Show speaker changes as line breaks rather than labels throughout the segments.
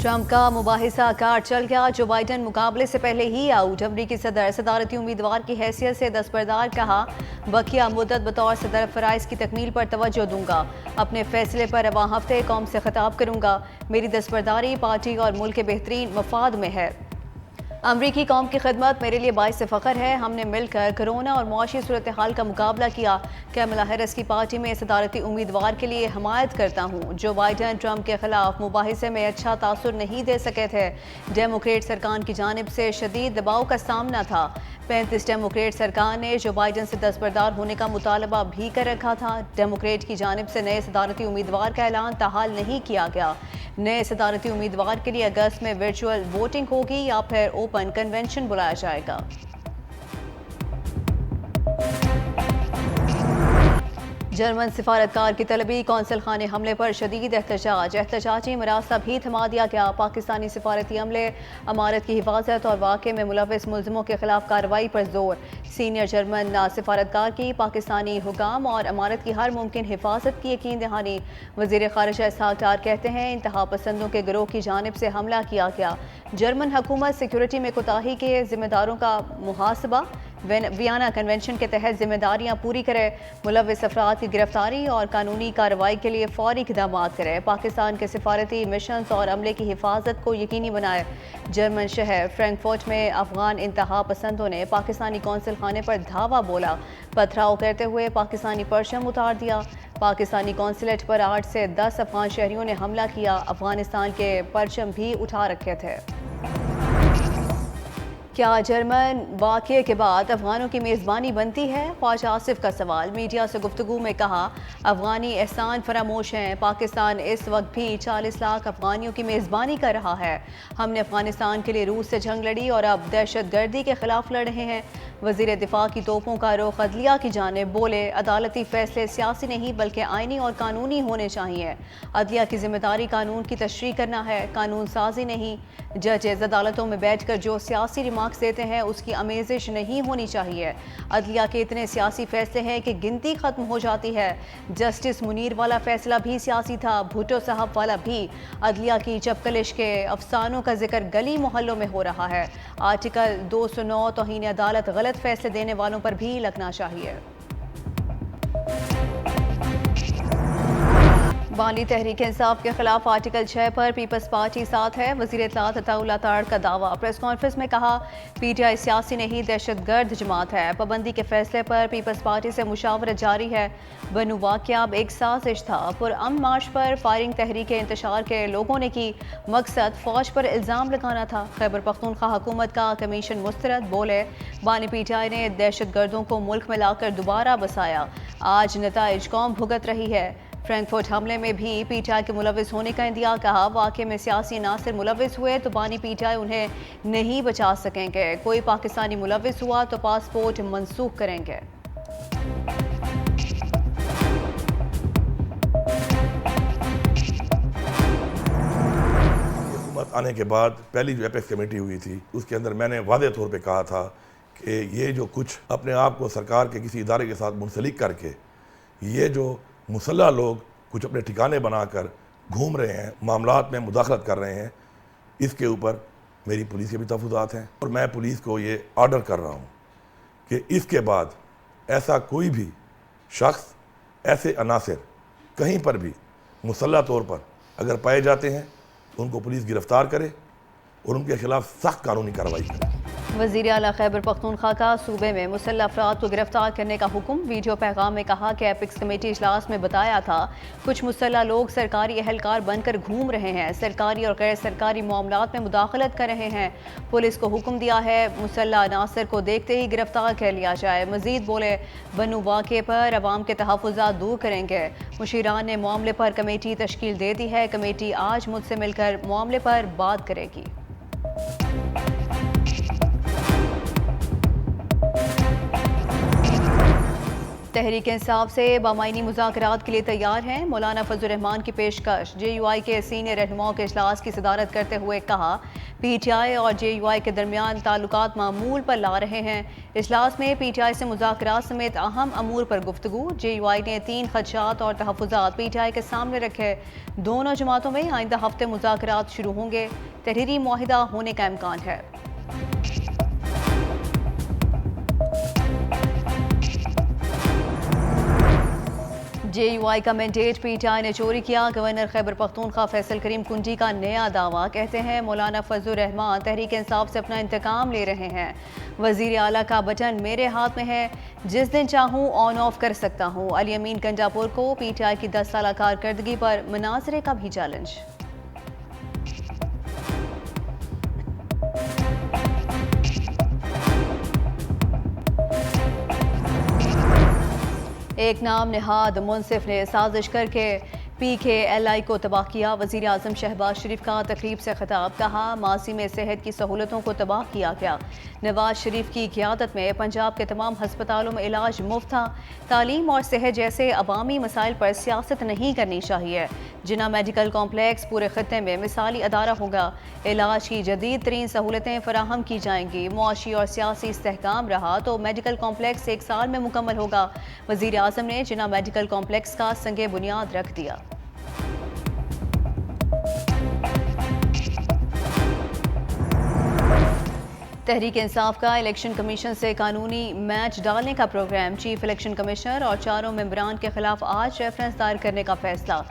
Trump का मुबाहिसा car चल गया। जो बाइडन मुकाबले से पहले ही आउट। अमरीकी सदर सदारती उम्मीदवार की हैसियत से दस्तबरदार कहा, बकिया मुद्दत बतौर सदर फ़राइज़ की तकमील पर तवज्जो दूंगा। अपने फैसले पर रवां हफ्ते कौम से खिताब करूंगा। मेरी दस्तबरदारी पार्टी और मुल्क के बेहतरीन मफाद में है। अमरीकी कौम की खिदमत मेरे लिए बाइस फ़ख्र है। हमने मिलकर कोरोना और मुआशी सूरत हाल का मुकाबला किया। कैमला हैरिस की पार्टी में सदारती उम्मीदवार के लिए हमायत करता हूँ। जो बाइडन ट्रंप के खिलाफ मुबाहिसे में अच्छा तासुर नहीं दे सके थे। डेमोक्रेट सरकार की जानिब से शदीद दबाव का सामना था। 35 डेमोक्रेट सरकार ने जो बाइडन से दस्तबरदार होने का मुतालबा भी कर रखा था। डेमोक्रेट की जानिब से नए सदारती उम्मीदवार का ऐलान ताहाल नहीं किया गया। नए सदारती उम्मीदवार के लिए अगस्त में वर्चुअल वोटिंग होगी या फिर ओपन कन्वेंशन बुलाया जाएगा। जर्मन सिफारतकार की तलबी। कौंसल खाने हमले पर शदीद एहतजाजी मरास्ता भी थमा दिया गया। पाकिस्तानी सिफारती अमले, अमारत की हिफाजत और वाक़े में मुलविस मुल्ज़िमों के खिलाफ कार्रवाई पर जोर। सीनियर जर्मन सिफारतकार की पाकिस्तानी हुकाम और अमारत की हर मुमकिन हिफाजत की यकीन दहानी। वज़ीर ख़ारिजा इसहाक़ डार कहते हैं, इंतहा पसंदों के गिरोह की जानिब से हमला किया गया। जर्मन हुकूमत सिक्योरिटी में कोताही के जिम्मेदारों का मुहासबा। वियना कन्वेंशन के तहत जिम्मेदारियां पूरी करे। मुलविस अफराद की गिरफ्तारी और कानूनी कार्रवाई के लिए फौरी इक़दाम करे। पाकिस्तान के सिफारती मिशन और अमले की हिफाजत को यकीनी बनाए। जर्मन शहर फ्रैंकफर्ट में अफगान इंतहा पसंदों ने पाकिस्तानी कौंसल खाने पर धावा बोला। पथराव करते हुए पाकिस्तानी परचम उतार दिया। पाकिस्तानी कौंसलेट पर 8 से 10 अफगान शहरियों ने हमला किया। अफगानिस्तान के परचम भी उठा रखे थे। क्या जर्मन वाक़े के बाद अफगानों की मेज़बानी बनती है? ख्वाजा आसिफ का सवाल। मीडिया से गुफ्तगू में कहा, अफगानी एहसान फरामोश हैं। पाकिस्तान इस वक्त भी 40 लाख अफगानियों की मेज़बानी कर रहा है। हमने अफगानिस्तान के लिए रूस से जंग लड़ी और अब दहशत गर्दी के खिलाफ लड़ रहे हैं। वज़ीर दिफा की तोपों का रुख अदलिया की जानिब। बोले, अदालती फैसले सियासी नहीं बल्कि आइनी और कानूनी होने चाहिए। अदलिया की जिम्मेदारी कानून की तशरीह करना है, कानून साजी नहीं। जजेस अदालतों में बैठ कर जो सियासी रिमार्क्स देते हैं उसकी आमेजिश नहीं होनी चाहिए। अदलिया के इतने सियासी फैसले हैं कि गिनती खत्म हो जाती है। जस्टिस मुनीर वाला फैसला भी सियासी था, भुट्टो साहब वाला भी। अदलिया की चपकलिश के अफसानों का जिक्र गली मोहल्लों में हो रहा है। आर्टिकल 209 तौहीन अदालत गलत फैसले देने वालों पर भी लगना चाहिए। बानी तहरीक इंसाफ के खिलाफ आर्टिकल 6 पर पीपल्स पार्टी साथ है। वज़ीर इत्तलात अताउल्लाह ताड़ का दावा। प्रेस कॉन्फ्रेंस में कहा, पीटीआई सियासी नहीं दहशतगर्द जमात है। पाबंदी के फैसले पर पीपल्स पार्टी से मुशावरत जारी है। बनू वाक़ियाब एक साजिश था। पुरअमन मार्च पर फायरिंग तहरीक इंतशार के लोगों ने की। मकसद फौज पर इल्ज़ाम लगाना था। खैबर पख्तूनख्वा हुकूमत का कमीशन मुस्तरद। बोले, बानी पीटीआई ने दहशतगर्दों को मुल्क में लाकर दोबारा बसाया। आज नताइज कौम भुगत रही है। फ्रैंकफर्ट हमले में भी पीटीआई के मुलविस होने का इंदिया। कहा, वाक़े में सियासी नासिर मुलविस हुए तो बानी पीटीआई उन्हें नहीं बचा सकेंगे। कोई पाकिस्तानी मुलविस हुआ तो पासपोर्ट मनसूख करेंगे।
हुकूमत आने के बाद पहली जो एपेक्स कमेटी हुई थी उसके अंदर मैंने वादे तौर पे कहा था कि ये जो कुछ अपने आप को सरकार के किसी इदारे के साथ मुंसलिक करके ये जो मुसल्लह लोग कुछ अपने ठिकाने बनाकर घूम रहे हैं, मामलात में मुदाखलत कर रहे हैं, इसके ऊपर मेरी पुलिस के भी तहफ़्फ़ुज़ात हैं। और मैं पुलिस को ये ऑर्डर कर रहा हूँ कि इसके बाद ऐसा कोई भी शख्स, ऐसे अनासिर कहीं पर भी मुसल्लह तौर पर अगर पाए जाते हैं तो उनको पुलिस गिरफ़्तार करे और उनके खिलाफ सख्त कानूनी कार्रवाई करे।
वज़ीर आला खैबर पख्तूनख्वा का सूबे में मुसल्लह अफराद को गिरफ्तार करने का हुक्म। वीडियो पैगाम में कहा कि एपिक्स कमेटी इजलास में बताया था, कुछ मुसल्लह लोग सरकारी एहलकार बनकर घूम रहे हैं, सरकारी और गैर सरकारी मामलात में मुदाखलत कर रहे हैं। पुलिस को हुक्म दिया है मुसल्लह अनासर को देखते ही गिरफ्तार कर लिया जाए। मजीद बोले, बनू वाक़े पर अवाम के तहफ़्फ़ुज़ात दूर करेंगे। मुशीरान ने मामले पर कमेटी तश्कील दे दी है। कमेटी आज मुझसे मिलकर मामले पर बात करेगी। तहरीक इंसाफ से बामायनी मुज़ाकरात के लिए तैयार हैं। मौलाना फजल रहमान की पेशकश। JUI के सीनियर रहनुमाओं के इजलास की सदारत करते हुए कहा, PTI और JUI के दरमियान ताल्लुकात मामूल पर ला रहे हैं। इजलास में PTI से मुज़ाकरात समेत अहम अमूर पर गुफ्तगू। JUI ने 3 खदशात और तहफ़्फ़ुज़ात PTI के सामने रखे। दोनों जमातों में आइंदा हफ्ते मुज़ाकरात शुरू होंगे। तहरीरी मुआहिदा होने का इम्कान है। JUI का मैंडेट PTI ने चोरी किया। गवर्नर खैबर पख्तूनख्वा फैसल करीम कुंजी का नया दावा। कहते हैं मौलाना फजल रहमान तहरीक इंसाफ से अपना इंतकाम ले रहे हैं। वजीर आला का बटन मेरे हाथ में है, जिस दिन चाहूँ ऑन ऑफ कर सकता हूँ। अली अमीन गंजापुर को PTI की 10 साल कारकर्दगी पर मुनाजरे का भी चैलेंज। एक नाम निहाद मुनसिफ ने साजिश करके PKLI को तबाह किया। वज़ीर आज़म शहबाज शरीफ का तकरीब से खिताब। कहा, माजी में सेहत की सहूलतों को तबाह किया गया। नवाज शरीफ की क़ियादत में पंजाब के तमाम हस्पतालों में इलाज मुफ्त था। तालीम और सेहत जैसे अवामी मसाइल पर सियासत नहीं करनी चाहिए। जिना मेडिकल कॉम्प्लेक्स पूरे खत्े में मिसाली अदारा होगा। इलाज की जदीद तरीन सहूलतें फराहम की जाएंगी। मुआशी और सियासी इस्तेहकाम रहा तो मेडिकल कॉम्प्लेक्स 1 साल में मुकम्मल होगा। वज़ीर आज़म ने जिना मेडिकल कॉम्प्लेक्स का संगे बुनियाद रख दिया। तहरीक इंसाफ का इलेक्शन कमीशन से कानूनी मैच डालने का प्रोग्राम। चीफ इलेक्शन कमिश्नर और 4 मेंबरान के खिलाफ आज रेफरेंस दायर करने का फैसला।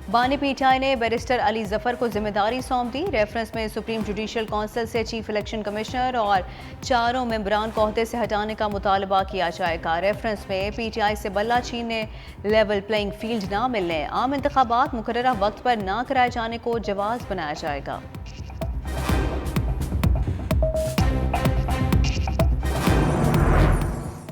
बानी PTI ने बैरिस्टर अली जफर को जिम्मेदारी सौंप दी। रेफरेंस में सुप्रीम जुडिशल काउंसिल से चीफ इलेक्शन कमिश्नर और 4 मेंबरान को ओहदे से हटाने का मुतालबा किया जाएगा। रेफरेंस में PTI से बल्ला छीनने, लेवल प्लेइंग फील्ड ना मिलने, आम इंतखाबात मुकर्ररा वक्त पर ना कराए जाने को जवाज बनाया जाएगा।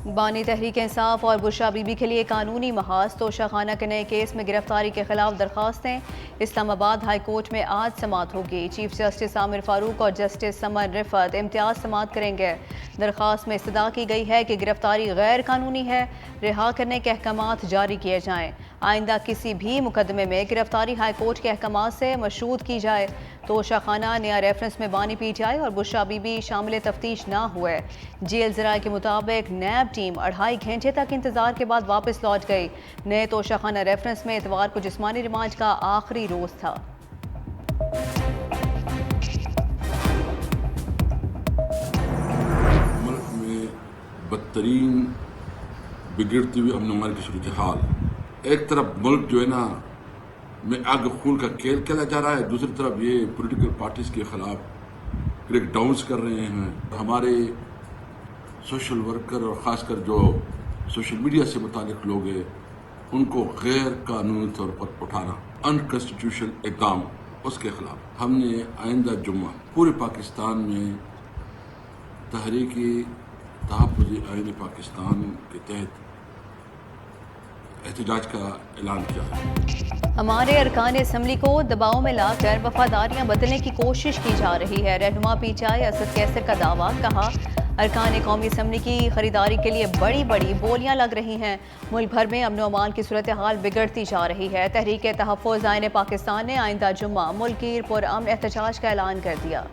बानी तहरीक इंसाफ और बुशरा बीबी के लिए कानूनी महाज। तोशाखाना के नए केस में गिरफ्तारी के खिलाफ दरखास्तें। इस्लामाबाद हाई कोर्ट में आज समाअत होगी। चीफ जस्टिस आमिर फारूक और जस्टिस समन रिफत इम्तियाज समाअत करेंगे। दरखास्त में इस्तदा की गई है कि गिरफ्तारी गैर कानूनी है, रिहा करने के अहकामात जारी किए जाएं। आइंदा किसी भी मुकदमे में गिरफ्तारी हाई कोर्ट के अहकामात से मशरूत की जाए। तोशाखाना नया रेफरेंस में बानी PTI और बुशरा बीबी शामिल तफ्तीश ना हुए। जेल ज़राए के मुताबिक नैब टीम 2.5 घंटे तक इंतजार के बाद वापस लौट गई। नए तोशाखाना रेफरेंस में इतवार को जिस्मानी रिमांड का आखिरी रोज था।
मुल्क में बदतरीन बिगड़ती हुई अमन अमान की सूरत हाल। एक तरफ मुल्क जो है ना में आग खून का खेल खेला जा रहा है, दूसरी तरफ ये पॉलिटिकल पार्टीज के खिलाफ क्रैकडाउन्स कर रहे हैं। हमारे सोशल वर्कर और ख़ासकर जो सोशल मीडिया से मुतालिक लोग हैं, उनको गैर कानूनी तौर पर उठाना, अनकॉन्स्टिट्यूशनल इक़दाम, उसके खिलाफ हमने आइंदा जुम्मा पूरे पाकिस्तान में तहरीकी तहफ़्फ़ुज़ आईन पाकिस्तान के तहत एहतजाज का ऐलान किया है।
हमारे अरकान असम्बली को दबाव में लाकर वफादारियां बदलने की कोशिश की जा रही है। रहनुमा PTI असद कैसर का दावा। कहा, अरकान कौमी असम्बली की खरीदारी के लिए बड़ी बड़ी बोलियां लग रही हैं। मुल्क भर में अमन अमान की सूरत हाल बिगड़ती जा रही है। तहरीक तहफ़्फ़ुज़ आईन पाकिस्तान ने आइंदा जुम्मा मुल्की पुरअमन एहतजाज का ऐलान कर दिया।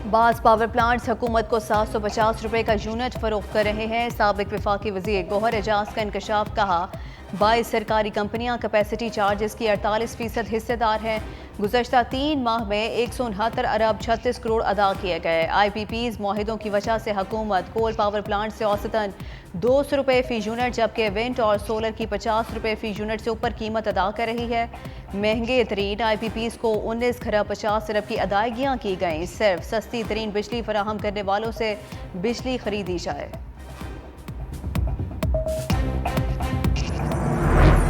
बाज़ पावर प्लांट्स हुकूमत को 750 रुपये का यूनिट फरोख्त कर रहे हैं। साबिक वफाकी वज़ीर गौहर एजाज का इंकशाफ। कहा, 22 सरकारी कंपनियां कैपेसिटी चार्जेस की 48% हिस्सेदार हैं। गुज़श्ता 3 माह में 169 अरब 36 करोड़ अदा किए गए। IPPs मुआहिदों की वजह से हुकूमत कोल पावर प्लांट से औसतन 200 रुपये फ़ी यूनिट, जबकि विंड और सोलर की 50 रुपये फ़ी यूनिट से ऊपर कीमत अदा कर रही है। महंगे तरीन IPPs को 19 खरब 50 अरब की अदायगियाँ की गईं। सिर्फ सस्ती तरीन बिजली फराहम करने वालों से बिजली खरीदी जाए।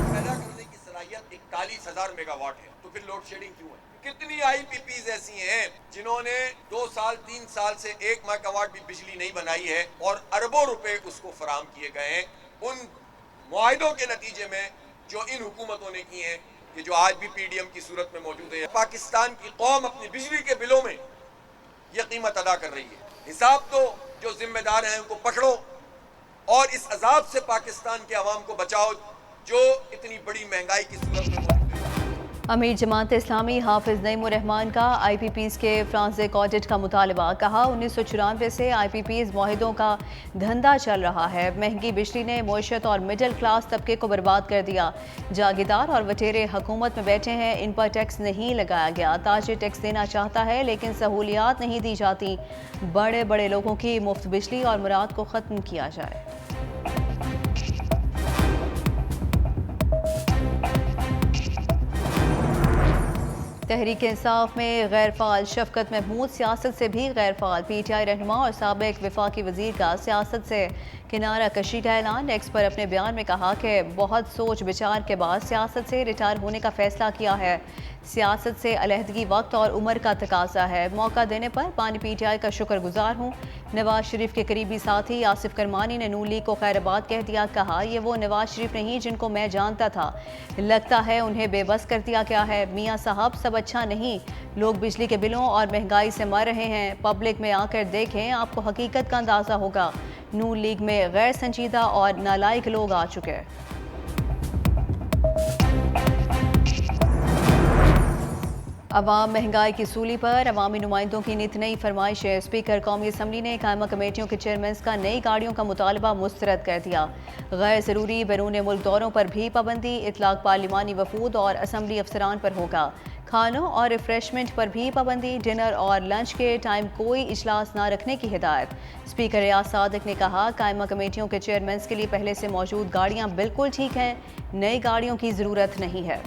पैदा करने की सलाहियत 41,000 मेगावाट है, तो फिर लोड शेडिंग क्यों है? कितनी IPPs ऐसी हैं जिन्होंने 2 साल 3 साल से 1 मेगावाट भी बिजली नहीं बनाई है और अरबों रुपए उसको फराहम किए गए हैं। उन मुआहिदों के नतीजे में जो इन हुकूमतों ने किए हैं, कि जो आज भी पीडीएम की सूरत में मौजूद है। पाकिस्तान की कौम अपनी बिजली के बिलों में यह कीमत अदा कर रही है। हिसाब दो, जो जिम्मेदार हैं उनको पकड़ो और इस अजाब से पाकिस्तान के अवाम को बचाओ जो इतनी बड़ी महंगाई की सूरत में मौजूद है।
अमीर जमात इस्लामी हाफिज नईमुर रहमान का IPPs के फ्रांसिक ऑडिट का मुतालबा। कहा 1994 से IPPs मुआहिदों का धंधा चल रहा है। महंगी बिजली ने मईशत और मिडिल क्लास तबके को बर्बाद कर दिया। जागीरदार और वटेरे हुकूमत में बैठे हैं, इन पर टैक्स नहीं लगाया गया। ताजिर टैक्स देना चाहता है लेकिन सहूलियात नहीं दी जाती। बड़े बड़े लोगों की मुफ्त बिजली और मुराद को ख़त्म किया जाए। तहरीक इंसाफ में गैर फाल शफकत महमूद सियासत से भी गैर फाल। PTI रहनुमा और साबिक वफाकी वजीर का सियासत से किनारा कशी का ऐलान। एक्स पर अपने बयान में कहा कि बहुत सोच विचार के बाद सियासत से रिटायर होने का फैसला किया है। सियासत से अलहदगी वक्त और उम्र का तकाजा है। मौका देने पर पानी PTI का शुक्रगुजार हूँ। नवाज शरीफ के करीबी साथी आसिफ करमानी ने नून लीग को खैराबाद कह दिया। कहा ये वो नवाज शरीफ नहीं जिनको मैं जानता था, लगता है उन्हें बेबस कर दिया गया है। मियाँ साहब सब अच्छा नहीं, लोग बिजली के बिलों और महंगाई से मर रहे हैं। पब्लिक में आकर देखें, आपको हकीकत का अंदाज़ा होगा। नून लीग में गैर संजीदा और नालायक लोग आ चुके हैं। अवाम महंगाई की सूली पर अवामी नुमाइंदों की नित नई फरमाइश है। स्पीकर कौमी असम्बली ने कायमा कमेटियों के चेयरमैन का नई गाड़ियों का मुतालबा मुस्तरद कर दिया। गैर ज़रूरी बैरून मुल्क दौरों पर भी पाबंदी। इतलाक पार्लिमानी वफूद और असम्बली अफसरान पर होगा। खानों और रिफ्रेशमेंट पर भी पाबंदी। डिनर और लंच के टाइम कोई इजलास ना रखने की हिदायत। स्पीकर रियाज सादिक ने कहा कायमा कमेटियों के चेयरमैन के लिए पहले से मौजूद गाड़ियाँ बिल्कुल ठीक हैं, नई गाड़ियों की ज़रूरत नहीं है।